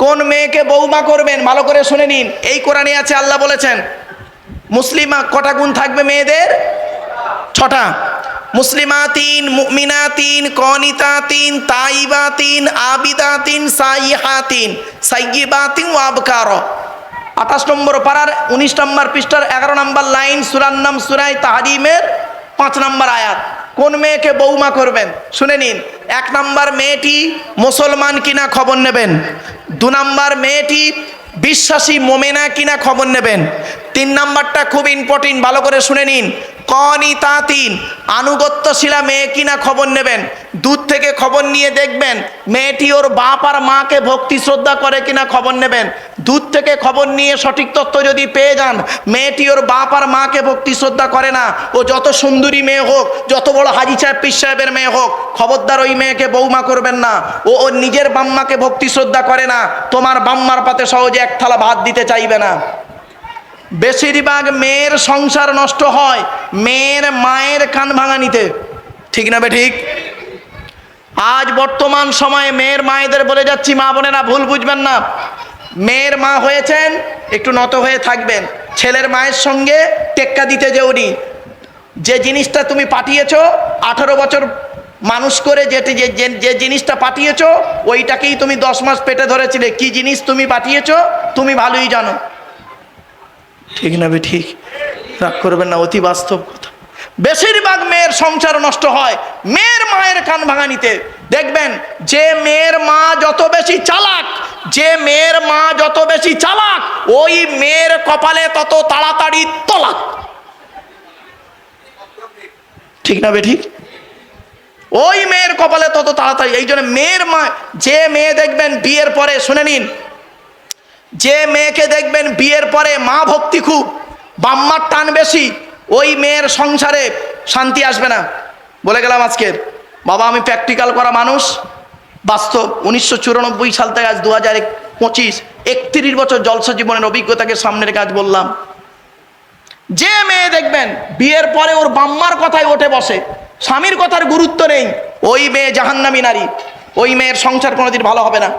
কোন মেয়েকে বৌমা করবেন ভালো করে শুনে নিন। এই কোরআনে আছে, আল্লাহ বলেছেন মুসলিমা কটা গুণ থাকবে মেয়েদের? 6টা। মুসলিমাতিন, মুমিনাতিন, কনিতাতিন, তাইবাতিন, আবিদাতিন, সাইহাতিন, সাইয়্যিবাতিন ওয়া আবকার। 28 নম্বর পারার 19 নম্বর পৃষ্ঠার 11 নম্বর লাইন, সূরার নাম সূরা তাহরিমের 5 নম্বর আয়াত। কোন মেয়েকে বৌমা করবেন শুনে নিন। 1 নম্বর, মেয়েটি মুসলমান কিনা খবর নেবেন। 2 নম্বর, মেয়েটি বিশ্বাসী মোমেনা কিনা খবর নেবেন। 3 নম্বরটা খুব ইম্পর্টেন্ট, ভালো করে শুনে নিন। কনিতাতিন, আনুগত্যশীলা মেয়ে কিনা খবর নেবেন। দূর থেকে খবর নিয়ে দেখবেন মেয়েটি ওর বাপ আর মাকে ভক্তি শ্রদ্ধা করে কিনা খবর নেবেন। দূর থেকে খবর নিয়ে সঠিক তথ্য যদি পেয়ে যান মেয়েটি ওর বাপ আর মাকে ভক্তি শ্রদ্ধা করে না, ও যত সুন্দরী মেয়ে হোক, যত বড় হাজি সাহেব পীর সাহেবের মেয়ে হোক, খবরদার ওই মেয়েকে বৌমা করবেন না। ও ওর নিজের বাম্মাকে ভক্তি শ্রদ্ধা করে না, তোমার বাম্মার পাতে সহজে এক থালা ভাত দিতে চাইবে না। বেশিরভাগ মেয়ের সংসার নষ্ট হয় মেয়ের মায়ের কান ভাঙানিতে, ঠিক না বে ঠিক? আজ বর্তমান সময়ে মেয়ের মায়েদের বলে যাচ্ছি, মা বোনেরা ভুল বুঝবেন না। মেয়ের মা হয়েছেন একটু নত হয়ে থাকবেন, ছেলের মায়ের সঙ্গে টেক্কা দিতে যেওনি। যে জিনিসটা তুমি পাঠিয়েছো 18 বছর মানুষ করে, যে জিনিসটা পাঠিয়েছো ওইটাকেই তুমি 10 মাস পেটে ধরেছিলে। কি জিনিস তুমি পাঠিয়েছো তুমি ভালোই জানো, ঠিক না বে ঠিক? রাগ করবেন না, অতি বাস্তব কথা। বেশিরভাগ মেয়ের সংসার নষ্ট হয় মেয়ের মায়ের কান ভাঙানিতে। দেখবেন যে মেয়ের মা যত বেশি চালাক, যে মেয়ের মা যত বেশি চালাক, ওই মেয়ের কপালে তত তাড়াতাড়ি তলাক, ঠিক না বে ঠিক? ওই মেয়ের কপালে তত তাড়াতাড়ি। এই জন্য মেয়ের মা, যে মেয়ে দেখবেন বিয়ের পরে, শুনে নিন, যে মেয়েকে দেখবেন বিয়ের পরে মা ভক্তি খুব, বাম্মার টান বেশি, ওই মেয়ের সংসারে শান্তি আসবে না। বলে গেলাম আজকের বাবা, আমি প্র্যাকটিক্যাল করা মানুষ, বাস্তব। 1994 সাল থেকে আজ 2025, 31 বছর জলসা জীবনের অভিজ্ঞতাকে সামনের কাজ বললাম। যে মেয়ে দেখবেন বিয়ের পরে ওর বাম্মার কথায় ওঠে বসে, স্বামীর কথার গুরুত্ব নেই, ওই মেয়ে জাহান্নামী নারী, ওই মেয়ের সংসার কোনোদিন ভালো হবে না।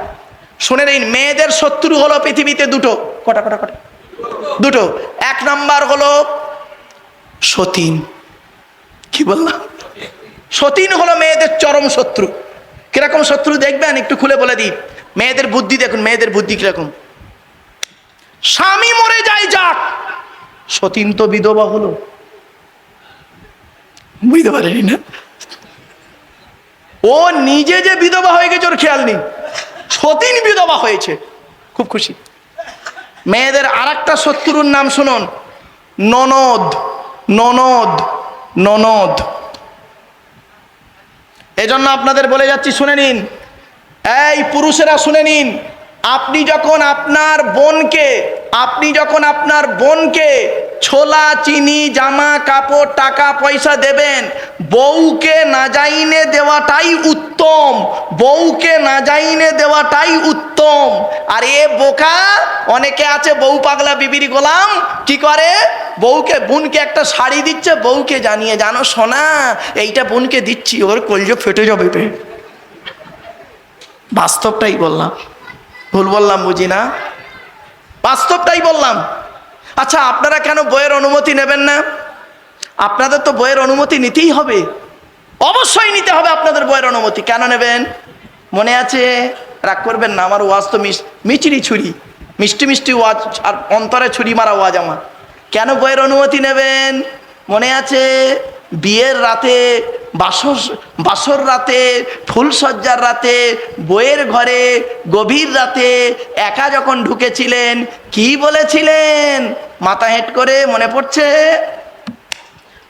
শুনে নিন, মেয়েদের শত্রু হলো পৃথিবীতে দুটো। কটা? দুটো। 1 নাম্বার হলো সতীন। কি বললাম? সতীন হলো মেয়েদের চরম শত্রু। কিরকম শত্রু দেখবেন একটু খুলে বলে দিই। মেয়েদের বুদ্ধি দেখুন, মেয়েদের বুদ্ধি কিরকম। স্বামী মরে যায় যাক, সতীন তো বিধবা হলো, বুঝতে পারেনি না? ও নিজে যে বিধবা হয়ে গেছে ওর খেয়াল নেই, সতীন বিধবা হয়েছে, খুব খুশি। মেয়েদের আরেকটা শত্রুর নাম শুনুন, ননদ। ননদ, ননদ। এজন্য আপনাদের বলে যাচ্ছি, শুনে নিন, এই পুরুষেরা শুনে নিন, আপনি যখন আপনার বোনকে ছোলা, চিনি, জামা কাপড়, টাকা পয়সা দেবেন, বউকে না জাইনে দেওয়াটাই উত্তম, বউকে না জাইনে দেওয়াটাই উত্তম। আর এ বোকা অনেকে আছে, বউ পাগলা বিবির গোলাম, কি করে, বোনকে একটা শাড়ি দিচ্ছে, বউকে জানিয়ে, জানো সোনা এইটা বোনকে দিচ্ছি, ওর কলজো ফেটে যাবে। বাস্তবটাই বললাম, ভুল বললাম বুঝি না? বাস্তবটাই বললাম। আচ্ছা, আপনারা কেন বইয়ের অনুমতি নেবেন না? আপনাদের তো বইয়ের অনুমতি নিতেই হবে, অবশ্যই নিতে হবে আপনাদের বইয়ের অনুমতি। কেন নেবেন মনে আছে? রাগ করবেন না, আমার ওয়াজ তো মিচিরি ছুরি, মিষ্টি মিষ্টি ওয়াজ, আর অন্তরে ছুরি মারা ওয়াজ আমার। কেন বইয়ের অনুমতি নেবেন মনে আছে? বিয়ের রাতে, বাসর রাতে, ফুলসজ্জার রাতে, বইয়ের ঘরে গভীর রাতে একা যখন ঢুকেছিলেন, কি বলেছিলেন মাথা হেঁট করে, মনে পড়ছে?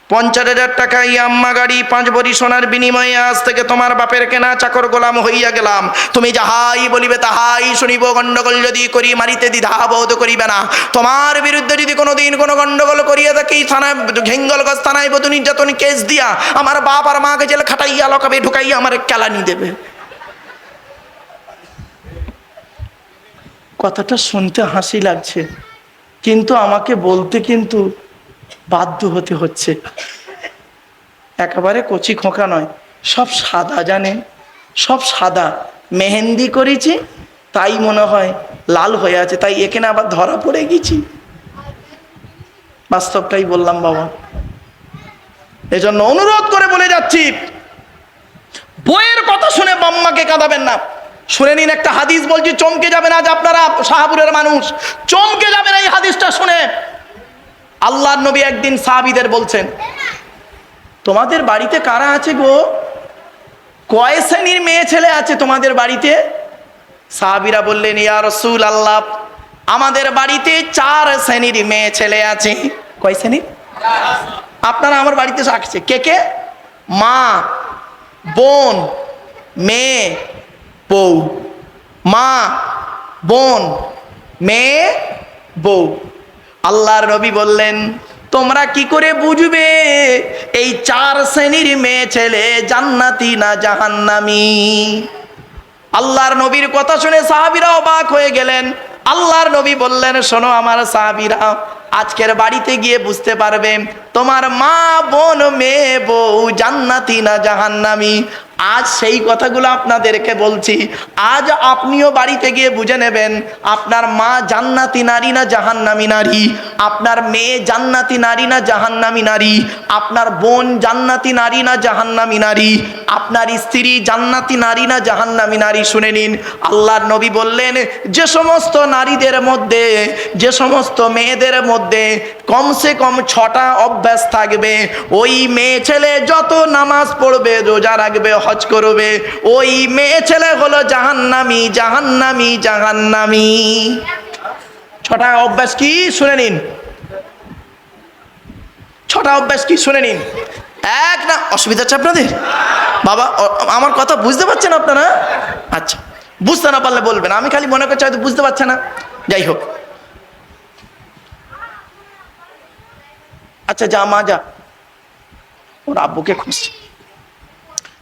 50,000 টাকা ইয়াম্মা গাড়ি, 5 ভরি সোনার বিনিময়ে আজ থেকে তোমার বাপের কেনা চাকর গোলাম হইয়া গেলাম। তুমি যাহাই বলিবে তাহাই শুনিব, গন্ডগোল যদি করি মারিতে দ্বিধা বোধ করিবে না। তোমার বিরুদ্ধে যদি কোনোদিন কোনো গন্ডগোল করিয়া থাকি, থানায়, ঘেঙ্গলগঞ্জ থানায় বধূ নির্যাতন কেস দিয়া আমার বাপ আর মাকে জেলে খাটাইয়া লকাবে ঢুকাইয়া আমার কেলানি দেবে। কথাটা শুনতে হাসি লাগছে, কিন্তু আমাকে বলতে কিন্তু বাধ্য হতে হচ্ছে। একেবারে কচি খোকা নয়, সব সাদা, জানেন, সব সাদা। মেহেন্দি করেছি, তাই মনে হয় লাল হয়ে আছে, তাই এখানে আবার ধরা পড়ে গেছি। বাস্তবটাই বললাম বাবা। এজন্য অনুরোধ করে বলে যাচ্ছি, বইয়ের কথা শুনে বাম্মাকে কাঁদাবেন না। শুনে নিন একটা হাদিস বলছি, চমকে যাবেন। আজ আপনারা শাহপুরের মানুষ চমকে যাবেন এই হাদিসটা শুনে। আল্লাহর নবী একদিন সাহাবীদের বলছেন, তোমাদের বাড়িতে কারা আছে গো? কয় শ্রেণীর মেয়ে ছেলে আছে তোমাদের বাড়িতে? সাহাবীরা বললেন, ইয়া রাসূল আল্লাহ, আমাদের বাড়িতে 4 শ্রেণীর মেয়ে ছেলে আছে। কয় শ্রেণীর? আপনারা আমার বাড়িতে আসছে কে কে? মা, বোন, মেয়ে, বউ। মা, বোন, মেয়ে, বউ। আল্লাহর নবী বললেন, তোমরা কি করে বুঝবে এই 4 শ্রেণীর মেয়ে ছেলে জান্নাতি না জাহান্নামী? আল্লাহর নবীর কথা শুনে সাহাবীরা অবাক হয়ে গেলেন। আল্লাহর নবী বললেন, শোনো আমার সাহাবীরা, আজকের বাড়িতে গিয়ে বুঝতে পারবে তোমার মা, বোন, মেয়ে, বউ জান্নাতি না জাহান্নামী। আজ সেই কথাগুলো আপনাদেরকে বলছি। আজ আপনিও বাড়িতে গিয়ে বুঝে নেবেন আপনার মা জান্নাতি নারী না জাহান্নামী নারী, আপনার মেয়ে জান্নাতি নারী না জাহান্নামী নারী, আপনার বোন জান্নাতি নারী না জাহান্নামী নারী, আপনার স্ত্রী জান্নাতি নারী না জাহান্নামী নারী। শুনে নিন, আল্লাহর নবী বললেন, যে সমস্ত নারীদের মধ্যে, যে সমস্ত মেয়েদের মধ্যে কমসে কম 6টা অভ্যাস থাকবে, ওই মেয়ে ছেলে যত নামাজ পড়বে, রোজা রাখবে, হজ করবে, ওই মেয়ে ছেলে হলো জাহান্নামী, জাহান্নামী, জাহান্নামী। 6টা অভ্যাস কি শুনে নিন, 6টা অভ্যাস কি শুনে নিন। এক না, অসুবিধা হচ্ছে আপনাদের বাবা? আমার কথা বুঝতে পারছেন আপনারা? আচ্ছা, বুঝতে না পারলে বলবেন, আমি খালি মনে করছি হয়তো বুঝতে পারছে না। যাই হোক, আচ্ছা যা মা যা, ওর আব্বুকে খুঁজছে।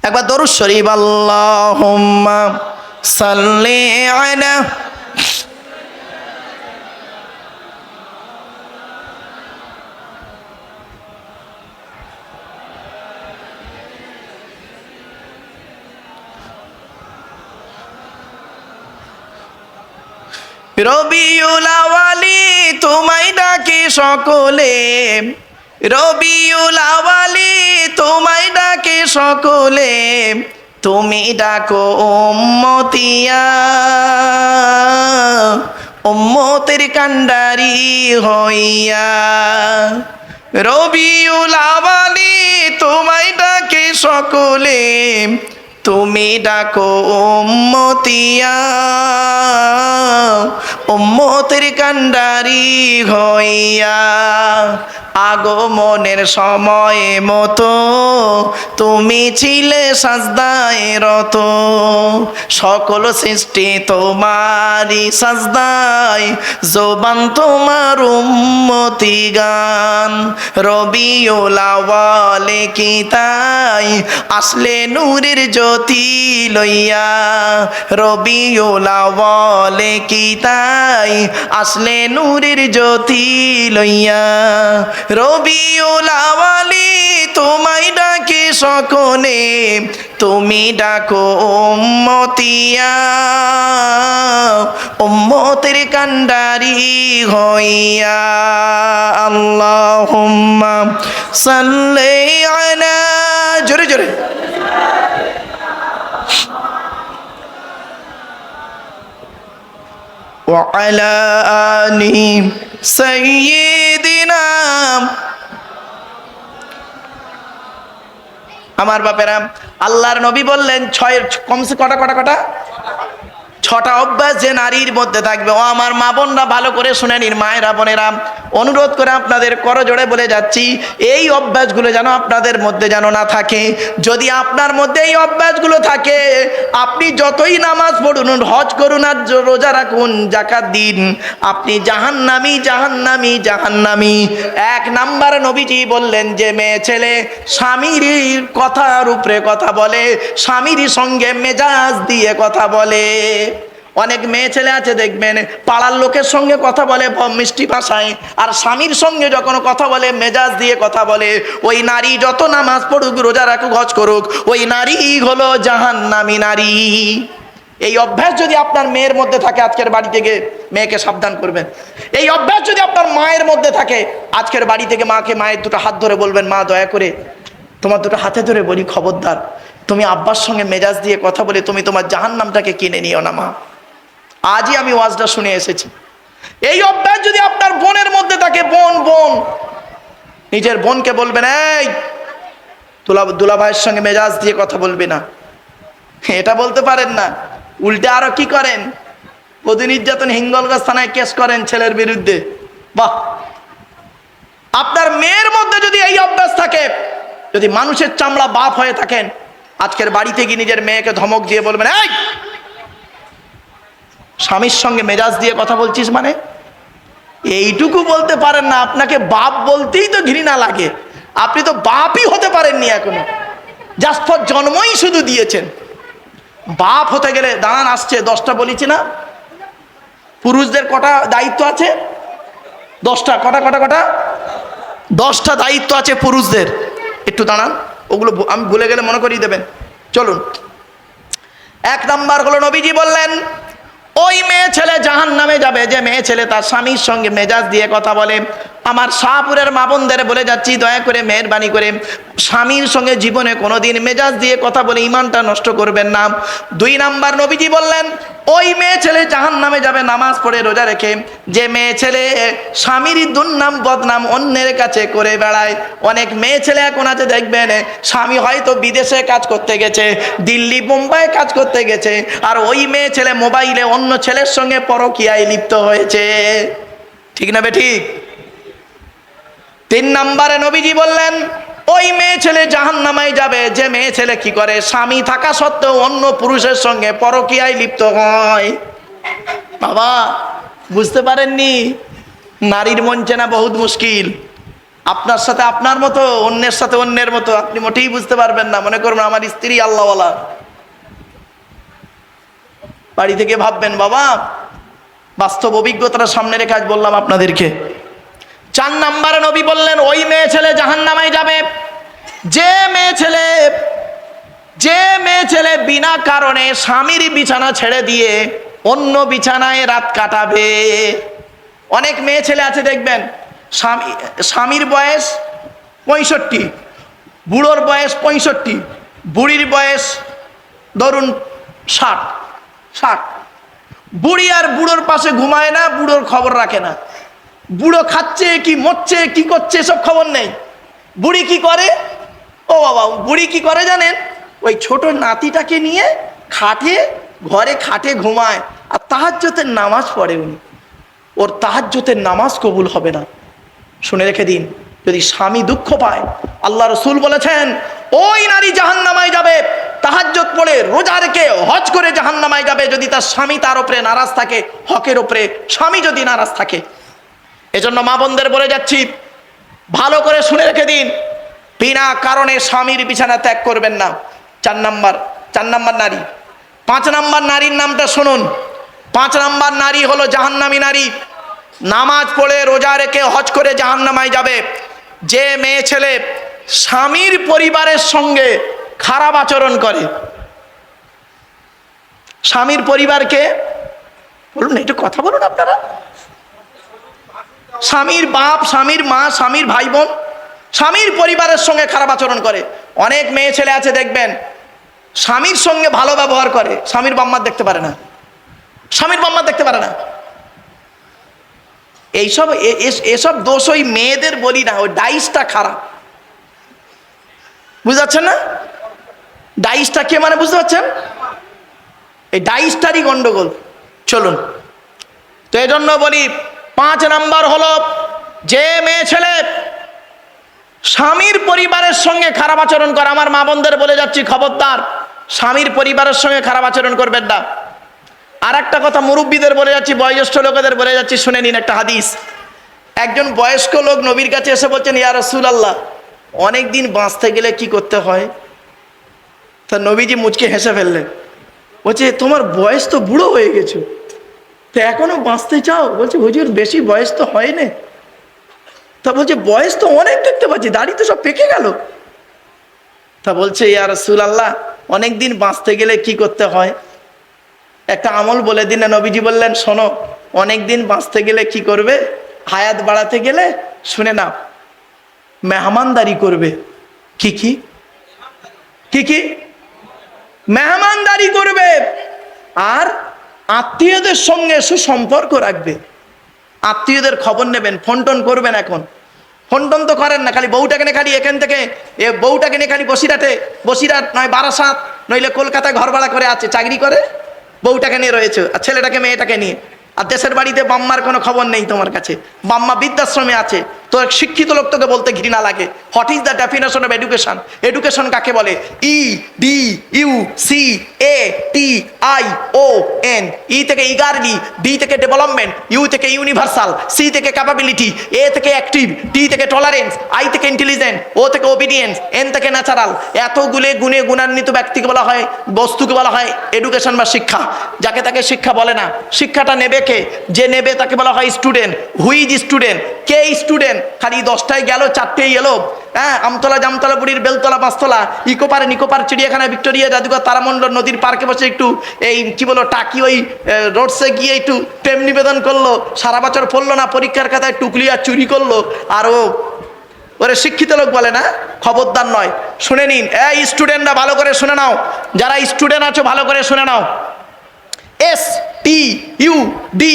একবার দরুদ শরীফ, আল্লাহুম্মা সাল্লি আলা। রবিউল আওয়ালি তোমায় ডাকে সকলে, রবিউল আওয়ালি তোমায় ডাকে সকলে, তুমি ডাকো উম্মতিয়া, উম্মতের কান্ডারি হইয়া। রবিউল আওয়ালি তোমায় ডাকে সকলে, তুমি ডাকো উম্মতিয়া, উম্মতের কান্ডারি হইয়া। আগমনের সময় মতো তুমি ছিলে সাজদায় রত, সকল সৃষ্টি তোমারই সাজদায়, জবান তোমার উম্মতি গান। রবিউল আওয়ালে কি তাই আসলে নূরের জ্যোতি লইয়া, রবিউল আওয়ালে কি তাই আসলে নূরের জ্যোতি লইয়া। রবিউল আওয়ালি তোমায় ডাকে সকলে, তুমি ডাকো উম্মতিয়া, উম্মতের কান্ডারি হইয়া। আল্লাহুম্মা সাল্লি আলা, জোরে জোরে, ওয়া আলা আলি সাইয়্যিদিনা। আমার বাপেরা, আল্লাহর নবী বললেন কমসে কটা 6টা অভ্যাস যে নারীর মধ্যে থাকবে। ও আমার মা বোনরা ভালো করে শুনে নিন, মায়েরা বোনেরা, অনুরোধ করে আপনাদের করজোড়ে বলে যাচ্ছি, এই অভ্যাসগুলো যেন আপনাদের মধ্যে যেন না থাকে। যদি আপনার মধ্যে এই অভ্যাসগুলো থাকে, আপনি যতই নামাজ পড়ুন, হজ করুন আর রোজা রাখুন, যাকাত দিন, আপনি জাহান্নামী, জাহান্নামী, জাহান্নামী। 1 নাম্বার নবীজি বললেন, যে মেয়ে ছেলে স্বামীর কথার উপরে কথা বলে, স্বামীর সঙ্গে মেজাজ দিয়ে কথা বলে। অনেক মেয়ে ছেলে আছে দেখবেন, পাড়ার লোকের সঙ্গে কথা বলে মিষ্টি ভাষায়, আর স্বামীর সঙ্গে যখন কথা বলে মেজাজ দিয়ে কথা বলে। ওই নারী যত নামাজ পড়ুক, রোজা রাখুক, হজ করুক, ওই নারী হলো জাহান্নামী নারী। এই অভ্যাস যদি আপনার মেয়ের মধ্যে থাকে, আজকের বাড়ি থেকে মেয়েকে সাবধান করবেন। এই অভ্যাস যদি আপনার মায়ের মধ্যে থাকে, আজকের বাড়ি থেকে মাকে, মায়ের দুটো হাত ধরে বলবেন, মা দয়া করে তোমার দুটো হাতে ধরে বলি, খবরদার তুমি আব্বার সঙ্গে মেজাজ দিয়ে কথা বলে তুমি তোমার জাহান্নামটাকে কিনে নিও না মা। আজই আমি ওয়াজটা শুনে এসেছি। এই অভ্যাস যদি আপনার বোনের মধ্যে থাকে, বোন নিজের বোনকে বলবেন, এই দুলা ভাইয়ের সঙ্গে মেজাজ দিয়ে কথা বলবি না, এটা বলতে পারেন না, উল্টে আরো কি করেন, প্রতি নির্যাতন হিঙ্গলগঞ্জ থানায় কেস করেন ছেলের বিরুদ্ধে। বাহ! আপনার মেয়ের মধ্যে যদি এই অভ্যাস থাকে, যদি মানুষের চামড়া বাপ হয়ে থাকেন, আজকের বাড়িতে গিয়ে নিজের মেয়েকে ধমক দিয়ে বলবেন, এই স্বামীর সঙ্গে মেজাজ দিয়ে কথা বলছিস মানে? এইটুকু বলতে পারেন না, আপনাকে বাপ বলতেই তো ঘৃণা লাগে। আপনি তো বাপই হতে পারেননি এখনো, জাস্ট ফর জন্মই শুধু দিয়েছেন। বাপ হতে গেলে, দাঁড়ান আসছে 10টা বলেছি না, পুরুষদের কটা দায়িত্ব আছে? 10টা। কটা 10টা দায়িত্ব আছে পুরুষদের। একটু দাঁড়ান, ওগুলো আমি ভুলে গেলে মনে করিয়ে দেবেন। চলুন, 1 নাম্বার হলো, নবীজি বললেন ওই মেয়ে ছেলে জাহান্নামে যাবে যে মেয়ে ছেলে তার স্বামীর সঙ্গে মেজাজ দিয়ে কথা বলে। আমার শাহপুরের মা বোনদের বলে যাচ্ছি, দয়া করে মেহেরবানি করে স্বামীর সঙ্গে জীবনে কোনোদিন মেজাজ দিয়ে কথা বলে ইমানটা নষ্ট করবেন না। 2 নাম্বার, নবীজি বললেন ওই মেয়ে ছেলে জাহান্নামে যাবে নামাজ পড়ে রোজা রেখে যে মেয়ে ছেলে স্বামীর দুর্নাম বদনাম অন্যের কাছে করে বেড়ায়। অনেক মেয়ে ছেলে এখন আছে দেখবেন, স্বামী হয়তো বিদেশে কাজ করতে গেছে, দিল্লি বোম্বাই কাজ করতে গেছে, আর ওই মেয়ে ছেলে মোবাইলে অন্য ছেলের সঙ্গে পরকীয়ায় লিপ্ত হয়েছে। ঠিক না বেঠিক? 3 নাম্বারে নবীজি বললেন ওই মেয়ে ছেলে জাহান্নামায় যাবে যে মেয়ে ছেলে কি করে, স্বামী থাকা সত্ত্বেও অন্য পুরুষের সঙ্গে পরকীয়ায় লিপ্ত হয়। বাবা, বুঝতে পারেননি? নারীর মন চেনা বহুত মুশকিল। আপনার সাথে আপনার মতো, অন্যের সাথে অন্যের মতো, আপনি মোটেই বুঝতে পারবেন না। মনে করবেন আমার স্ত্রী আল্লাহওয়ালা, বাড়ি থেকে ভাববেন বাবা, বাস্তব অভিজ্ঞতাটা সামনে রেখে আজ বললাম আপনাদেরকে। 4 নাম্বারে নবী বললেন ওই মেয়ে ছেলে জাহান্নামায় যাবে যে মেয়ে ছেলে বিনা কারণে স্বামীর বিছানা ছেড়ে দিয়ে অন্য বিছানায় রাত কাটাবে। অনেক মেয়ে ছেলে আছে দেখবেন, স্বামীর বয়স 65, বুড়োর বয়স 65, বুড়ির বয়স ধরুন 60। বুড়ি আর বুড়োর পাশে ঘুমায় না, বুড়োর খবর রাখে না। বুড়ো খাচ্ছে কি মরছে কি করছে সব খবর নেই। বুড়ি কি করে? ও বাবা, বুড়ি কি করে জানেন? ওই ছোট নাতিটাকে নিয়ে ঘরে খাটে ঘুমায়, আর তাহাজ্জুদের নামাজ পড়ে উনি। ওর তাহাজ্জুদের নামাজ কবুল হবে না। শুনে রেখে দিন, যদি স্বামী দুঃখ পায়, আল্লাহ রসুল বলেছেন ওই নারী জাহান্নামায় যাবে। তাহাজ্জুদ পড়ে রোজা রেখে হজ করে জাহান্নামায় যাবে যদি তার স্বামী তার উপরে নারাজ থাকে, হকের উপরে স্বামী যদি নারাজ থাকে। এজন্য মা বোনদের বলে যাচ্ছি, ভালো করে শুনে রেখে দিন, বিনা কারণে স্বামীর বিছানা ত্যাগ করবেন না। 4 নাম্বার নারী। 5 নাম্বার নারীর নামটা শুনুন। 5 নাম্বার নারী হলো জাহান্নামী নারী। নামাজ পড়ে রোজা রেখে হজ করে জাহান্নামায় যাবে যে মেয়ে ছেলে স্বামীর পরিবারের সঙ্গে খারাপ আচরণ করে। স্বামীর পরিবারকে বলুন, একটু কথা বলুন আপনারা। স্বামীর বাপ, স্বামীর মা, স্বামীর ভাই বোন, স্বামীর পরিবারের সঙ্গে খারাপ আচরণ করে। অনেক মেয়ে ছেলে আছে দেখবেন, স্বামীর সঙ্গে ভালো ব্যবহার করে, স্বামীর বাম্মা দেখতে পারে না, স্বামীর বাম্মা দেখতে পারে না। এসব দোষ ওই মেয়েদের বলি না, ওই ডাইসটা খারাপ। বুঝতে পারছেন না? ডাইসটা কে মানে বুঝতে পারছেন? এই ডাইসটারই গন্ডগোল। চলুন, তো এই জন্য বলি 5 নাম্বার হলো যে মেয়ে ছেলে স্বামীর পরিবারের সঙ্গে খারাপ আচরণ করে। আমার মা বোনদের বলে যাচ্ছি, খবরদার স্বামীর পরিবারের সঙ্গে খারাপ আচরণ করবেন না। আর একটা কথা মুরব্বীদের বলে যাচ্ছি, বয়োজ্যেষ্ঠ লোকেদের বলে যাচ্ছি, শুনে নিন একটা হাদিস। একজন বয়স্ক লোক নবীর কাছে এসে বলছেন, ইয়া রাসূলুল্লাহ, অনেক দিন বাঁচতে গেলে কি করতে হয়? তা নবীজি মুচকে হেসে ফেললেন, বলছে তোমার বয়স তো বুড়ো হয়ে গেছে, তো এখনো বাঁচতে চাও? বলছে হুজুর বেশি বয়স তো হয়নি। তা বলছে বয়স তো অনেক দেখতে পাচ্ছি, দাড়ি তো সব পেকে গেল। তা বলছে ইয়া রাসূলুল্লাহ, অনেক দিন বাঁচতে গেলে কি করতে হয়? একটা আমল বলে দিন না। নবীজি বললেন, শোনো, অনেক দিন বাঁচতে গেলে কি করবে, হায়াত বাড়াতে গেলে শুনে নাও, মেহমানদারি করবে। কি কি কি কি মেহমানদারি করবে, আর আত্মীয়দের সঙ্গে সুসম্পর্ক রাখবে। আত্মীয়দের খবর নেবেন, ফোন টোন করবেন। এখন ফোন টোন তো করেন না, খালি বউটাকে নিয়ে খালি এখান থেকে বউটাকে নিয়ে খালি বসিরহাট নয় বারাসাত নইলে কলকাতায় ঘর ভাড়া করে আছে, চাকরি করে, বউটাকে নিয়ে রয়েছে, আর ছেলেটাকে মেয়েটাকে নিয়ে। আর দেশের বাড়িতে বাম্মার কোনো খবর নেই তোমার কাছে, বাম্মা বৃদ্ধাশ্রমে আছে। তো শিক্ষিত লোক তোকে বলতে ঘৃণা লাগে, what is the definition of education? Education কাকে বলে? EDUCATION। ই থেকে ইগারলি, ডি থেকে ডেভেলপমেন্ট, ইউ থেকে ইউনিভার্সাল, সি থেকে ক্যাপাবিলিটি, এ থেকে অ্যাক্টিভ, টি থেকে টলারেন্স, আই থেকে ইন্টেলিজেন্ট, ও থেকে ওবিডিয়েন্স, এন থেকে ন্যাচারাল। এতগুলো গুণে গুণান্বিত ব্যক্তিকে বলা হয়, বস্তুকে বলা হয় এডুকেশন বা শিক্ষা। যাকে তাকে শিক্ষা বলে না। শিক্ষাটা নেবে কে? যে নেবে তাকে বলা হয় স্টুডেন্ট। Who's student? কে স্টুডেন্ট? খালি 10টায় গেল, 4টেই এলো। হ্যাঁ, আমতলা, জামতলা, বুড়ির বেলতলা, 5তলা, ইকোপার, নিকোপার, চিড়িয়াখানা, ভিক্টোরিয়া, জাদুঘর, তারামণ্ডল, নদীর পার্কে বসে একটু এই কি বলো টাকি ওই রোডসে গিয়ে একটু প্রেম নিবেদন করলো, সারা বছর পড়লো না, পরীক্ষার খাতায় টুকলি আর চুরি করলো, আর ওরে শিক্ষিত লোক বলে না। খবরদার নয়, শুনে নিন। এই স্টুডেন্টরা ভালো করে শুনে নাও, যারা স্টুডেন্ট আছো ভালো করে শুনে নাও। STUDENT।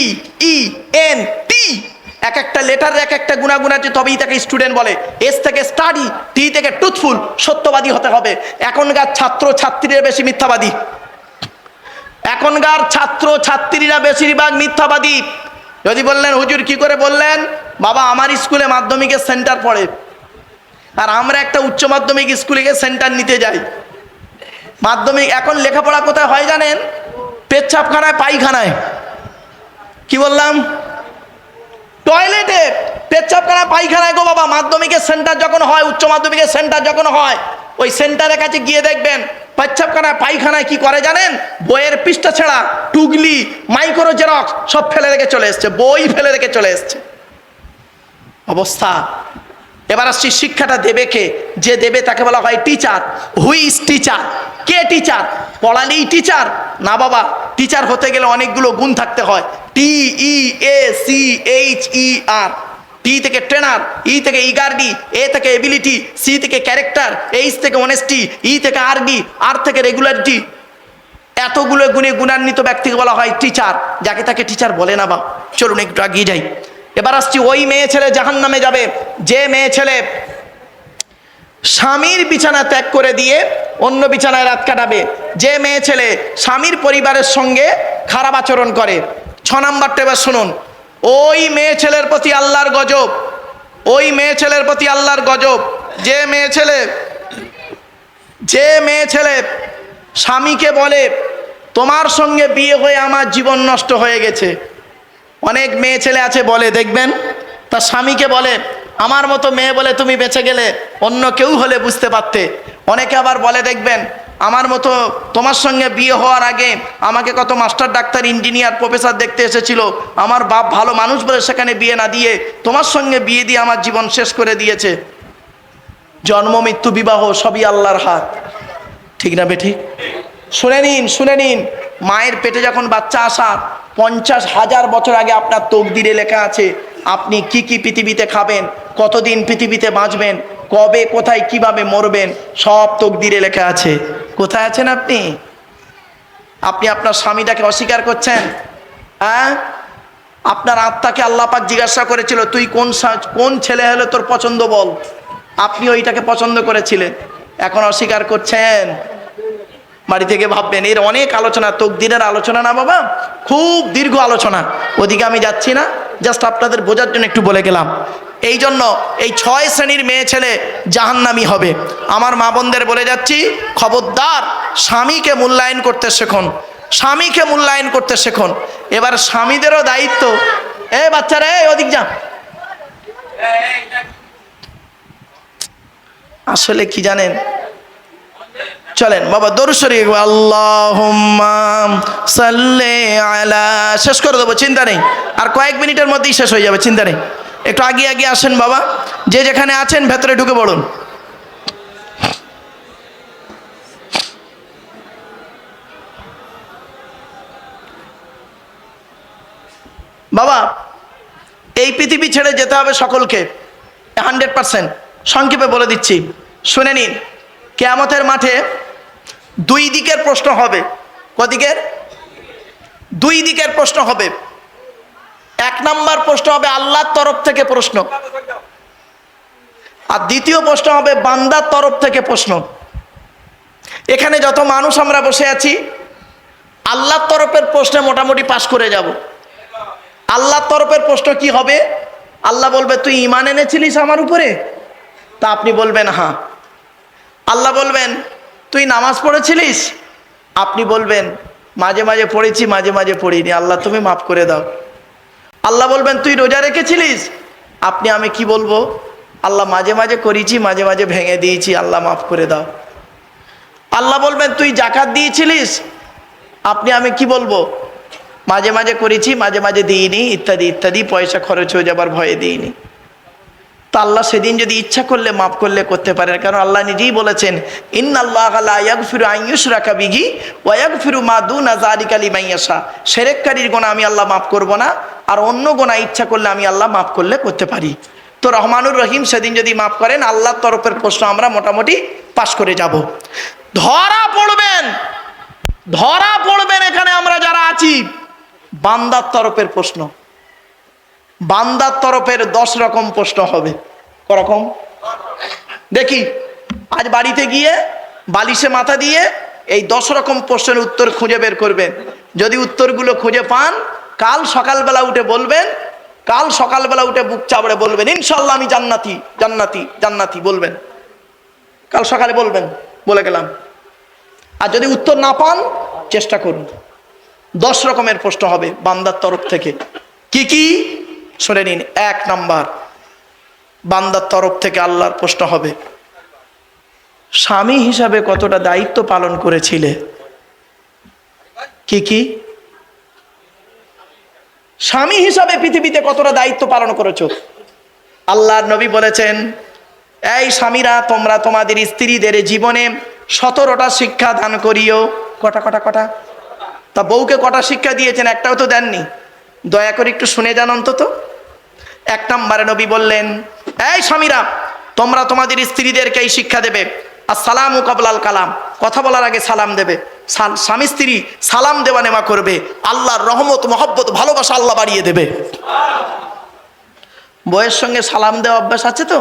এক একটা লেটার এক একটা গুণাগুণ আছে, তবেই তাকে স্টুডেন্ট বলে। এস থেকে স্টাডি, টি থেকে ট্রুথফুল, সত্যবাদী হতে হবে। এখনকার ছাত্র ছাত্রীরা বেশি মিথ্যাবাদী। এখনকার ছাত্র ছাত্রীরা বেশিরভাগ মিথ্যাবাদী। যদি বললেন হুজুর কি করে বললেন, বাবা আমার স্কুলে মাধ্যমিকের সেন্টার পড়ে, আর আমরা একটা উচ্চ মাধ্যমিক স্কুলে গিয়ে সেন্টার নিতে যাই। মাধ্যমিক এখন লেখাপড়া কোথায় হয় জানেন? পেচ্ছাপখানায়, পায়খানায়। কি বললাম? টয়লেটে, পেচ্ছাপখানা, পায়খানায় গো বাবা। মাধ্যমিকের সেন্টার যখন হয়, উচ্চ মাধ্যমিকের সেন্টার যখন হয়, ওই সেন্টারের কাছে গিয়ে দেখবেন পেচ্ছাপখানা, পায়খানায় কি করে জানেন? বইয়ের পৃষ্ঠা ছেঁড়া, টুগলি, মাইক্রো জেরক্স সব ফেলে রেখে চলে এসছে, বই ফেলে রেখে চলে এসছে অবস্থা। এবার আসছি, শিক্ষাটা দেবে কে? যে দেবে তাকে বলা হয় টিচার। Who is teacher? কে টিচার? পড়ালেই টিচার না বাবা। টিচার হতে গেলে অনেকগুলো গুণ থাকতে হয়। TEACHER। টি থেকে ট্রেনার, ই থেকে ইগারডি, এ থেকে এবিলিটি, সি থেকে ক্যারেক্টার, এইচ থেকে অনেস্টি, ই থেকে আরডি, আর থেকে রেগুলারিটি। এতগুলো গুণে গুণান্বিত ব্যক্তিকে বলা হয় টিচার। যাকে তাকে টিচার বলে না বা। চলুন একটু এগিয়ে যাই। এবার আসছি, ওই মেয়ে ছেলে জাহান্নামে যাবে যে মেয়ে ছেলে স্বামীর বিছানা ত্যাগ করে দিয়ে অন্য বিছানায় রাত কাটাবে, যে মেয়ে ছেলে স্বামীর পরিবারের সঙ্গে খারাপ আচরণ করে। 6 নাম্বারটা এবার শুনুন। ওই মেয়ে ছেলের প্রতি আল্লাহর গজব, ওই মেয়ে ছেলের প্রতি আল্লাহর গজব। যে মেয়ে ছেলে স্বামীকে বলে তোমার সঙ্গে বিয়ে হয়ে আমার জীবন নষ্ট হয়ে গেছে। অনেক মেয়ে ছেলে আছে বলে, দেখবেন তার স্বামীকে বলে আমার মতো মেয়ে বলে তুমি বেঁচে গেলে, অন্য কেউ হলে বুঝতে পারতে। অনেকে আবার বলে, দেখবেন আমার মতো তোমার সঙ্গে বিয়ে হওয়ার আগে আমাকে কত মাস্টার, ডাক্তার, ইঞ্জিনিয়ার, প্রফেসর দেখতে এসেছিল, আমার বাপ ভালো মানুষ বলে সেখানে বিয়ে না দিয়ে তোমার সঙ্গে বিয়ে দিয়ে আমার জীবন শেষ করে দিয়েছে। জন্ম, মৃত্যু, বিবাহ সবই আল্লাহর হাত, ঠিক না বেঠিক? শুনে নিন, মায়ের পেটে যখন বাচ্চা আসার 50,000 বছর আগে আপনার তকদিরে লেখা আছে আপনি কি কি পৃথিবীতে খাবেন, কতদিন পৃথিবীতে বাঁচবেন, কবে, কোথায়, কিভাবে মরবেন, সব তকদিরে লেখা আছে। কোথায় আছেন আপনি? আপনি আপনার স্বামীটাকে অস্বীকার করছেন। হ্যাঁ, আপনার আত্মাকে আল্লাহ পাক জিজ্ঞাসা করেছিল তুই কোন ছেলে হলে তোর পছন্দ বল, আপনি ওইটাকে পছন্দ করেছিলেন, এখন অস্বীকার করছেন। বাড়ি থেকে ভাববেন। এর অনেক আলোচনা, তকদিরের আলোচনা না বাবা, খুব দীর্ঘ আলোচনা, ওদিকে আমি যাচ্ছি না, জাস্ট আপনাদের বোঝার জন্য একটু বলে গেলাম। এই জন্য এই 6 শ্রেণীর মেয়ে ছেলে জাহান্নামী হবে। আমার মা বোনদের বলে যাচ্ছি, খবরদার স্বামীকে মূল্যায়ন করতে শেখুন, স্বামীকে মূল্যায়ন করতে শেখুন। এবার স্বামীদেরও দায়িত্ব, বাচ্চারা ওদিক যা। আসলে কি জানেন, চলেন বাবা দরুদ শরীফ, আল্লাহুম্মা সাল্লি আলা, শেষ করে দেবো, চিন্তা নেই, আর কয়েক মিনিটের মধ্যেই শেষ হয়ে যাবে, চিন্তা নেই। একটু আগে আসেন বাবা, যে যেখানে আছেন ভেতরে ঢুকে পড়ুন। বাবা, এই পৃথিবী ছেড়ে যেতে হবে সকলকে, 100%। সংক্ষেপে বলে দিচ্ছি, শুনে নিন। কিয়ামতের মাঠে দুই দিকের প্রশ্ন হবে। কদিকের? দুই দিকের প্রশ্ন হবে। এক নাম্বার প্রশ্ন হবে আল্লাহর তরফ থেকে প্রশ্ন, আর দ্বিতীয় প্রশ্ন হবে বান্দার তরফ থেকে প্রশ্ন। এখানে যত মানুষ আমরা বসে আছি, আল্লাহর তরফের প্রশ্নে মোটামুটি পাশ করে যাব। আল্লাহর তরফের প্রশ্ন কি হবে? আল্লাহ বলবে, তুই ঈমান এনেছিলিস আমার উপরে? তা আপনি বলবেন হ্যাঁ। আল্লাহ বলবেন, তুই নামাজ পড়েছিলিস? আপনি বলবেন মাঝে মাঝে পড়েছি, মাঝে মাঝে পড়িনি, আল্লাহ তুমি মাফ করে দাও। আল্লাহ বলবেন, তুই রোজা রেখেছিলিস? আমি কি বলবো? আল্লাহ মাঝে মাঝে করেছি, মাঝে মাঝে ভেঙে দিয়েছি, আল্লাহ মাফ করে দাও। আল্লাহ বলবেন, তুই জাকাত দিয়েছিলিস? আমি কি বলবো? মাঝে মাঝে করেছি, মাঝে মাঝে দিইনি, ইত্যাদি ইত্যাদি, পয়সা খরচ হয়ে যাবার ভয়ে দিইনি। তা আল্লাহ সেদিন যদি ইচ্ছা করলে মাফ করলে করতে পারেন, কারণ আল্লাহ নিজেই বলেছেন, ইন্নাল্লাহা লা ইয়াগফিরু আন ইউশরাকা বিহি ওয়া ইয়াগফিরু মা দুনা যালিকা লিমান ইয়াশা। শিরককারীর গুনাহ আমি আল্লাহ মাফ করব না, আর অন্য গুনাহ ইচ্ছা করলে আমি আল্লাহ মাফ করলে করতে পারি। তো রহমানুর রহিম সেদিন যদি মাফ করেন, আল্লাহর তরফের প্রশ্ন আমরা মোটামুটি পাশ করে যাব। ধরা পড়বেন এখানে আমরা যারা আছি, বান্দার তরফের প্রশ্ন। বান্দার তরফের 10 রকম প্রশ্ন হবে। করকম? দেখি, আজ বাড়িতে গিয়ে বালিশে মাথা দিয়ে এই 10 রকম প্রশ্নের উত্তর খুঁজে বের করবেন। যদি উত্তরগুলো খুঁজে পান, কাল সকালবেলা উঠে বলবেন, কাল সকালবেলা উঠে বুক চাপড়ে বলবেন, ইনশাল্লাহ আমি জান্নাতি জান্নাতি জান্নাতি বলবেন। কাল সকালে বলবেন, বলে গেলাম। আর যদি উত্তর না পান, চেষ্টা করুন। 10 রকমের প্রশ্ন হবে বান্দার তরফ থেকে। কি কি? শুনে নিন। 1 নাম্বার, বান্দার তরফ থেকে আল্লাহর প্রশ্ন হবে, স্বামী হিসাবে কতটা দায়িত্ব পালন করেছিলে? কি কি? স্বামী হিসাবে পৃথিবীতে কতটা দায়িত্ব পালন করেছো? আল্লাহর নবী বলেছেন, এই স্বামীরা, তোমরা তোমাদের স্ত্রীদের জীবনে 17টা শিক্ষা দান করিও। কটা কটা কটা? তা বউকে কটা শিক্ষা দিয়েছেন? একটাও তো দেননি। দয়া করে একটু শুনে যান অন্তত। 1 নম্বরে নবী বললেন, এই স্বামীরা, তোমরা তোমাদের স্ত্রীদেরকে এই শিক্ষা দেবে, আসসালামু কাবলাল কালাম, কথা বলার আগে সালাম দেবে। স্বামী স্ত্রী সালাম দেওয়া নেওয়া করবে, আল্লাহর রহমত, মহব্বত, ভালোবাসা আল্লাহ বাড়িয়ে দেবে। বউয়ের সঙ্গে সালাম দেওয়া অভ্যাস আছে তো?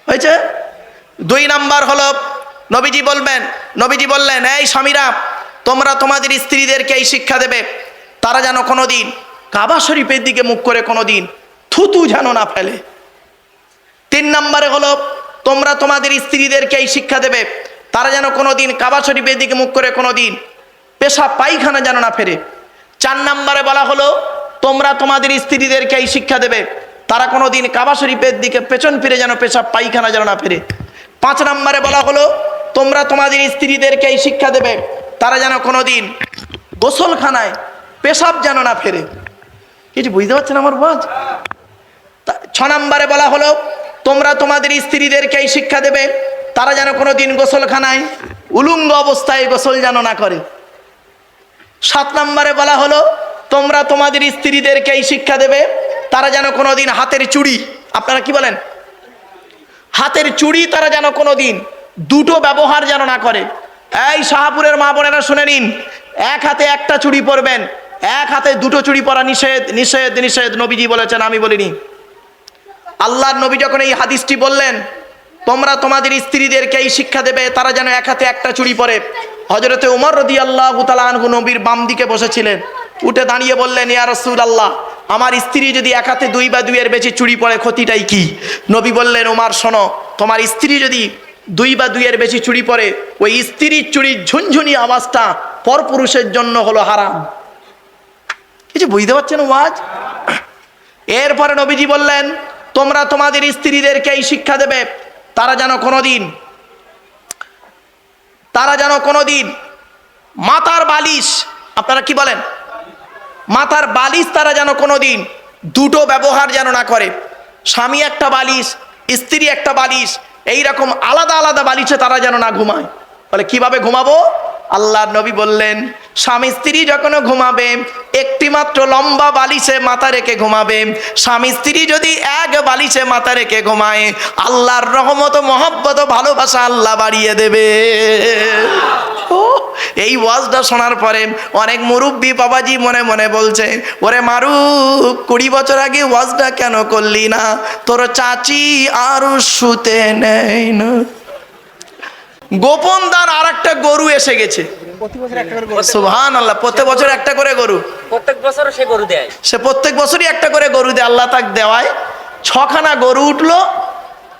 হয়েছে। 2 নাম্বার হলো, নবীজি বললেন, এই স্বামীরা, তোমরা তোমাদের স্ত্রীদেরকে এই শিক্ষা দেবে, তারা যেন কোনোদিন কাবা শরীফের দিকে মুখ করে কোনোদিন থুতু যেন না ফেলে। 3 নম্বরে হলো, তোমরা তোমাদের স্ত্রীদেরকে এই শিক্ষা দেবে, তারা যেন কোনোদিন কাবা শরীফের দিকে মুখ করে কোনোদিন পেশাব পায়খানা যেন না ফেরে। 4 নম্বরে বলা হলো, তোমরা তোমাদের স্ত্রীদেরকে এই শিক্ষা দেবে, তারা কোনোদিন কাবা শরীফের দিকে পেছন ফিরে যেন পেশাব পায়খানা যেন না ফেরে। 5 নম্বরে বলা হলো, তোমরা তোমাদের স্ত্রীদেরকে এই শিক্ষা দেবে, তারা যেন কোনোদিন গোসলখানায় পেশাব যেন না ফেরে। কিছু বুঝতে পারছেন আমার ওয়াজ? 6 নম্বরে বলা হলো, তোমরা তোমাদের স্ত্রীদেরকে এই শিক্ষা দেবে, তারা যেন কোনোদিন গোসলখানায় উলঙ্গ অবস্থায় গোসল যেন না করে। 7 নম্বরে বলা হলো, তোমরা তোমাদের স্ত্রীদেরকে এই শিক্ষা দেবে, তারা যেন কোনোদিন হাতের চুড়ি, আপনারা কি বলেন, হাতের চুড়ি তারা যেন কোনোদিন দুটো ব্যবহার যেন না করে। এই শাহপুরের মা বোনেরা শুনে নিন, 1 হাতে একটা চুড়ি পরবেন, 1 হাতে দুটো চুড়ি পরা নিষেধ নিষেধ নিষেধ। নবীজি বলেছেন, আমি বলিনি। আল্লাহর নবী যখন এই হাদিসটি বললেন, তোমরা তোমাদের স্ত্রীদেরকে এই শিক্ষা দেবে, তারা যেন 1 হাতে একটা চুড়ি পরে, হযরতে ওমর রাদিয়াল্লাহু তাআলা আনহু নবীর বাম দিকে বসেছিলেন। উঠে দাঁড়িয়ে বললেন, ইয়া রাসূলুল্লাহ, আমার স্ত্রী যদি 1 হাতে 2 বা 2 এর বেশি চুড়ি পরে ক্ষতিটাই কি? নবী বললেন, ওমর শোনো, তোমার স্ত্রী যদি 2 বা 2 এর বেশি চুড়ি পরে, ওই স্ত্রীর চুড়ির ঝুনঝুনি আওয়াজটা পরপুরুষের জন্য হলো হারাম। কিছু বুঝতে পারছেন ওয়াজ? এরপরে নবীজি বললেন, তোমরা তোমাদের স্ত্রীদেরকে এই শিক্ষা দেবে, তারা যেন কোনোদিন মাথার বালিশ, আপনারা কি বলেন, মাথার বালিশ তারা যেন কোনোদিন দুটো ব্যবহার যেন না করে। স্বামী একটা বালিশ, স্ত্রী একটা বালিশ, এইরকম আলাদা আলাদা বালিশে তারা যেন না ঘুমায়। বলে কিভাবে ঘুমাবো? আল্লাহর নবী বললেন, স্বামী স্ত্রী যখন ঘুমাবে একটি মাত্র লম্বা বালিশে মাথা রেখে ঘুমাবে। স্বামী স্ত্রী যদি এক বালিশে মাথা রেখে ঘুমায়, আল্লাহর রহমত, মহব্বত, ভালোবাসা আল্লাহ বাড়িয়ে দেবে। ও, এই ওয়াজটা শোনার পরে অনেক মুরব্বী বাবাজি মনে মনে বলছে, ওরে মারুফ, 20 বছর আগে ওয়াজটা কেন করলি না? তোর চাচি আর শুতে নেই না। গোপন দান আর একটা গরু এসে গেছে। সুবহানাল্লাহ, প্রত্যেক বছর একটা করে গরু, প্রত্যেক বছর সে গরু দেয়। সে প্রত্যেক বছরই একটা করে গরু দেয়। আল্লাহ তাক দেওয়ায় 6খানা গরু উঠলো,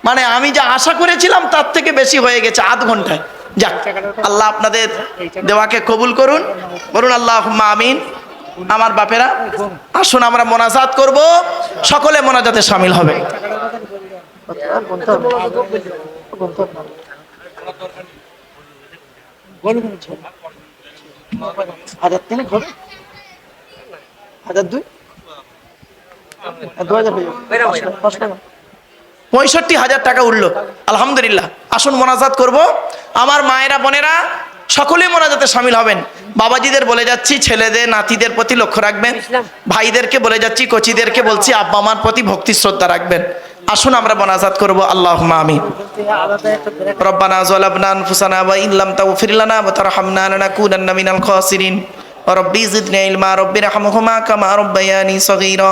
মানে আমি যা আশা করেছিলাম তার থেকে বেশি হয়ে গেছে আধ ঘন্টায়। যাক, আল্লাহ আপনাদের দেওয়াকে কবুল করুন, বলুন আল্লাহুম্মা আমিন। আমার বাপেরা, আসুন আমরা মোনাজাত করব, সকলে মোনাজাতে শামিল হবে। হাজার 3 হবে, 1002, 65,000 টাকা উঠলো, আলহামদুলিল্লাহ। আসুন মোনাজাত করব। আমার মায়েরা, বোনেরা সকলে মোনাজাতে শামিল হবেন। বাবাজিদের বলে যাচ্ছি, ছেলেদের নাতিদের প্রতি লক্ষ্য রাখবেন। ভাইদেরকে বলে যাচ্ছি, কোচিদেরকে বলছি, আব্বা মার প্রতি ভক্তি শ্রদ্ধা রাখবেন। আসুন আমরা মোনাজাত করব। আল্লাহুম্মা আমিন। রব্বানা যালামনা আনফুসানা ওয়া ইন লাম তাগফির লানা ওয়া তারহামনা লানাকুনান্না মিনাল খাসিরিন। রব্বি জিদনি ইলমা রব্বিরহামহুমা কামা রব্বায়ানি সগীরা।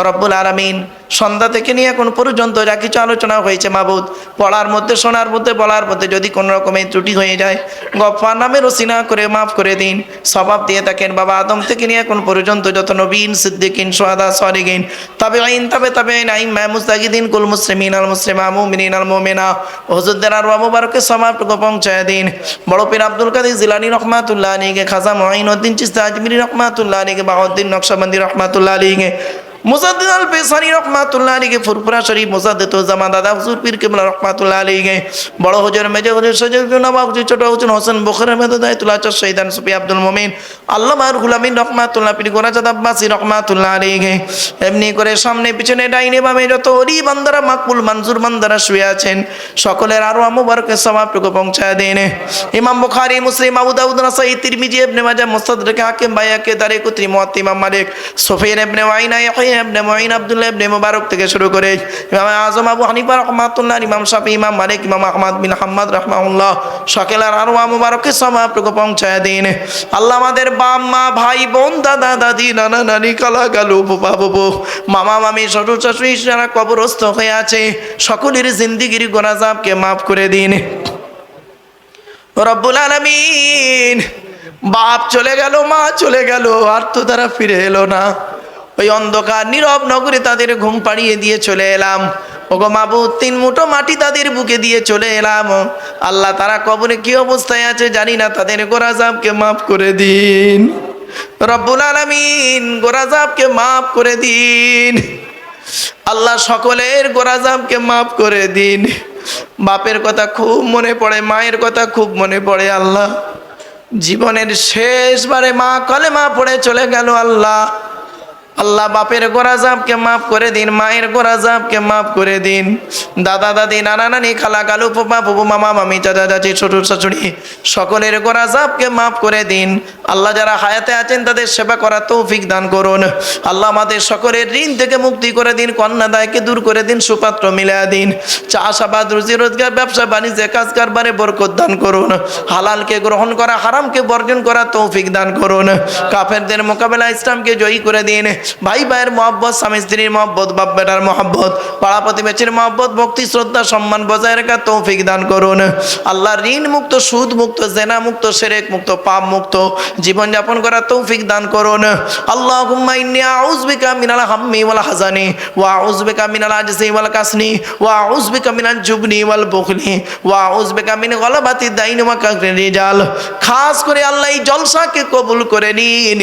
রব্বুল আলামিন, সন্ধ্যা থেকে নিয়ে এখন পর্যন্ত যা কিছু আলোচনা হয়েছে মাবুদ, পড়ার মধ্যে, শোনার মধ্যে, বলার মধ্যে যদি কোনো রকমের ত্রুটি হয়ে যায়, গফফার নামে রসিনা করে মাফ করে দিন। সওয়াব দিয়ে থাকেন বাবা আদম থেকে নিয়ে এখন পর্যন্ত যত নবীন, সিদ্দিকিন, শুহাদা, সালিহিন, তাবেঈন, তাবেঈন, আইম্মা, মুজতাহিদিন, কুল মুসলিমিন আল মুসলিমা, মুমিনিন আল মুমিনা, হুজুরদের আরওয়াহ মুবারকের সওয়াবটুকু পৌঁছায় দিন। বড় পীর আব্দুল কাদের জিলানী রহমাতুল্লাহ আলাইহি, খাজা মুঈনুদ্দিন চিশতি আজমিরি রহমাতুল্লাহ আলাইহি, বাহাউদ্দিন নকশবন্দি রহমাতুল্লাহ আলাইহি, মুজাদ্দিদ আল পেসানি রহমাতুল্লাহ আলাইহি, ফুরফুরা শরীফ মুজাদ্দিদ জামা দাদা হুজুর পীর কিবলা রহমাতুল্লাহ আলাইহি, বড় হুজুর, মেজর হুজুর, সজল নবাব হুজুর, ছোট হুজুর হোসেন বুখারী মেদাদাতুল্লাহ চার শহীদান সুফি আব্দুল মুমিন, আল্লামা রুহুল আমিন রহমাতুল্লাহ, পীর গোরাজাদ আব্বাসী রহমাতুল্লাহ আলাইহি, এমনি করে সামনে পিছনে ডাইনে বামে যত ওলি বান্দারা, মাকবুল মনজুর বান্দারা শুয়ে আছেন, সকলের আরওয়াহ মুবারকের সওয়াবটুকু পৌঁছায় দিন। ইমাম বুখারী, মুসলিম, আবু দাউদ, নাসাঈ, তিরমিজি, ইবনে মাজাহ, মুস্তাদরাক হাকিম, বাইহাকি, দারিকুতনি, মুওয়াত্তা ইমাম মালিক, সুফিয়ান ইবনে ওয়াইনা, ইয়াহইয়া ইবনে মুঈন, আব্দুল্লাহ ইবনে মুবারক থেকে শুরু করে ইমাম আযম আবু হানিফা রাহমাতুল্লাহ, ইমাম শাফি, ইমাম মালিক, ইমাম আহমদ বিন হাম্মদ রাহমাহুল্লাহ, সকলের আরওয়াহ মুবারকের সওয়াবটুকু পৌঁছায় দিন। আল্লাহ আমাদের বাপ মা, ভাই বোন, দাদা দাদি, নানা নানি, খালা খালু, ফুফা ফুফু, মামা মামি, শ্বশুর শাশুড়ি যারা কবরস্থ হয়ে আছে, সকলের জিন্দেগির গুনাহ যাবকে মাফ করে দিন। রব্বুল আলামিন, বাপ চলে গেল, মা চলে গেল, আর তো তারা ফিরে এলো না। ওই অন্ধকার নীরব নগরে তাদের ঘুম পাড়িয়ে দিয়ে চলে এলাম। ওগো মাবুদ, 3 মুঠো মাটি তাদের বুকে দিয়ে চলে এলাম। আল্লাহ, তারা কবরে কি অবস্থায় আছে জানি না, তাদের গোনাহ যাবকে মাফ করে দিন। রব্বুল আলামিন, গোনাহ যাবকে মাফ করে দিন। আল্লাহ, সকলের গোনাহ যাবকে মাফ করে দিন। বাপের কথা খুব মনে পড়ে, মায়ের কথা খুব মনে পড়ে। আল্লাহ, জীবনের শেষবারে মা কলেমা পড়ে চলে গেল। আল্লাহ, আল্লাহ, বাপের গোনাহ যাবকে মাফ করে দিন, মায়ের গোনাহ যাবকে মাফ করে দিন। দাদা দাদি, নানা নানি, খালা খালু, ফুফা ফুফু, মামা মামি, চাচা চাচি, শ্বশুর শাশুড়ি, সকলের গোনাহ যাবকে মাফ করে দিন। আল্লাহ, যারা হায়াতে আছেন তাদের সেবা করার তৌফিক দান করুন। আল্লাহ, আমাদের সকলের ঋণ থেকে মুক্তি করে দিন, কন্যা দায়কে দূর করে দিন, সুপাত্র মিলিয়ে দিন। চাষাবাদ, রুজি রোজগার, ব্যবসা বাণিজ্যে, কাজ কারবারে বরকত দান করুন। হালালকে গ্রহণ করা, হারামকে বর্জন করা তৌফিক দান করুন। কাফেরদের মোকাবেলা ইসলামকে জয়ী করে দিন। ভাই ভাইয়ের মহব্বত, স্বামী স্ত্রীর মহব্বত, বাপ বেটার মহব্বত, পাড়া প্রতিবেশীর মহব্বত, ভক্তি শ্রদ্ধা সম্মান বজায় রাখার তৌফিক দান করুন। আল্লাহ, ঋণ মুক্ত, সুদ মুক্ত, জেনা মুক্ত, শিরক মুক্ত, পাপ মুক্ত জীবন যাপন করার তৌফিক দান করুন। আল্লাহুম্মা ইন্নী আউযু বিকা মিনাল হাম্মি ওয়াল হাযানি ওয়া আউযু বিকা মিনাল আজজি ওয়াল কাসনি ওয়া আউযু বিকা মিনাল জুবনি ওয়াল বুখলি ওয়া আউযু বিকা মিন গলাবাতি দাইনি ওয়া কাহরির রিজাল। খাস করে আল্লাহ, এই জলসাকে কবুল করে নিন।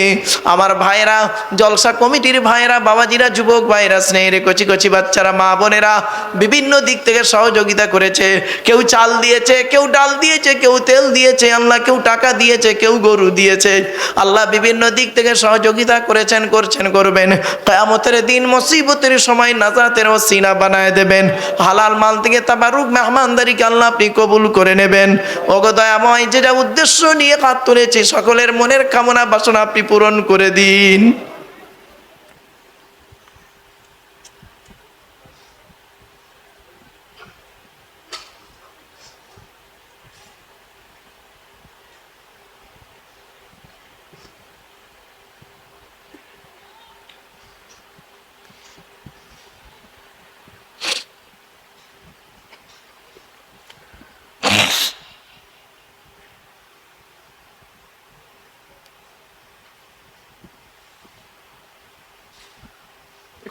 আমার ভাইরা জলসা কমিটি কমিটির ভাইয়েরা, বাবাজিরা, যুবক ভাইয়েরা, স্নেহের কচি কচি বাচ্চারা, মা বোনেরা বিভিন্ন দিক থেকে সহযোগিতা করেছে। কেউ চাল দিয়েছে, কেউ ডাল দিয়েছে, কেউ তেল দিয়েছে আল্লাহ, কেউ টাকা দিয়েছে, কেউ গরু দিয়েছে আল্লাহ। বিভিন্ন দিক থেকে সহযোগিতা করেছেন, করছেন, করবেন। কিয়ামতের দিন মুসিবতের সময় নাজাতের ওসিলা বানায় দেবেন। হালাল মাল থেকে তাবারুক মেহমানদারিকে আল্লাহ আপনি কবুল করে নেবেন। ওগো দয়াময়, যেটা উদ্দেশ্য নিয়ে হাত তুলেছি সকলের মনের কামনা বাসনা আপনি পূরণ করে দিন।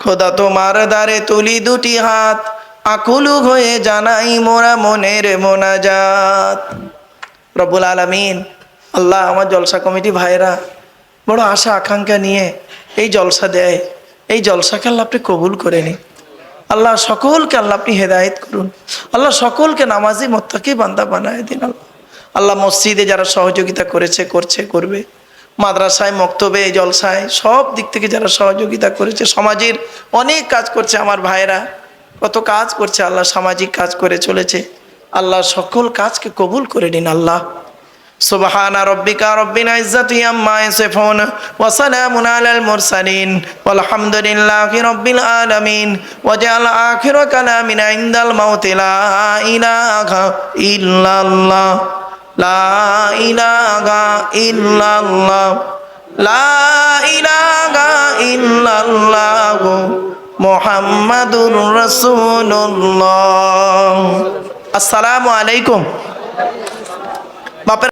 খোদা তোমার দ্বারে তুলি দুটি হাত, আকুল হয়ে জানাই মোরা মনের মোনাজাত। রব্বুল আলামিন আল্লাহ, আমার জলসা কমিটি ভাইরা বড় আশা আকাঙ্ক্ষা নিয়ে এই জলসা দেয়, এই জলসাকে আল্লাহ আপনি কবুল করে নিন। আল্লাহ সকলকে আল্লাহ আপনি হেদায়েত করুন। আল্লাহ সকলকে নামাজি মুত্তাকি বান্দা বানায় দিন। আল্লাহ মসজিদে যারা সহযোগিতা করেছে, করছে, করবে, মাদ্রাসায়, মক্তবে, জলসায়, সব দিক থেকে যারা সহযোগিতা করেছে, সমাজের অনেক কাজ করছে আমার ভাইরা, কত কাজ করছে আল্লাহ, সামাজিক কাজ করে চলেছে আল্লাহ, সকল কাজকে কবুল করে নিন আল্লাহ। সুবহানা রাব্বিকা রাব্বিল ইজ্জাতি আম্মা ইয়াসিফুন ওয়া সালামুন আলাল মুরসালিন ওয়ালহামদুলিল্লাহি রাব্বিল আলামিন। ওয়াজআল আখিরা কালামিনা ইনদাল মাউতি লা ইলাহা ইল্লাল্লাহ, লা ইলাহা ইল্লাল্লাহ, লা ইলাহা ইল্লাল্লাহ মুহাম্মাদুর রাসূলুল্লাহ। আসসালামু আলাইকুম। বাপের